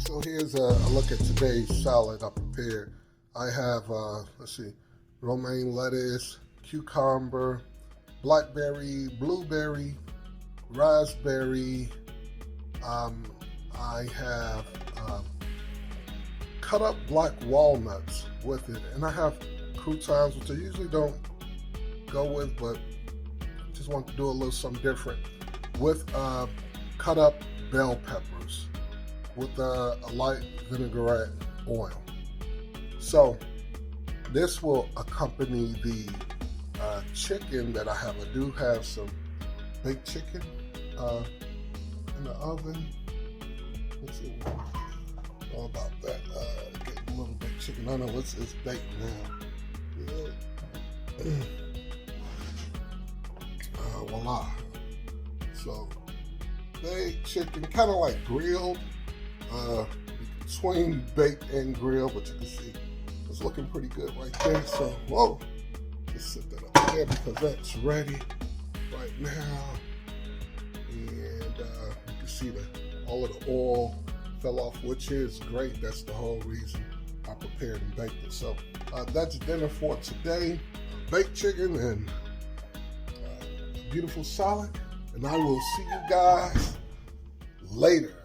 So here's a look at today's salad I prepared. I have, romaine lettuce, cucumber, blackberry, blueberry, raspberry. I have cut up black walnuts with it, and I have croutons, which I usually don't go with, but just want to do a little something different with cut up bell peppers with a light vinaigrette oil. So this will accompany the chicken that I have. I do have some baked chicken in the oven. Let's see all about that. Getting a little baked chicken. I know it's baked now. Yeah. Voila. So baked chicken, kind of like grilled. Between baked and grilled, but you can see it's looking pretty good right there. So, whoa, just set that up there because that's ready right now. And you can see that all of the oil fell off, which is great. That's the whole reason I prepared and baked it. So that's dinner for today. Baked chicken and beautiful salad. And I will see you guys later.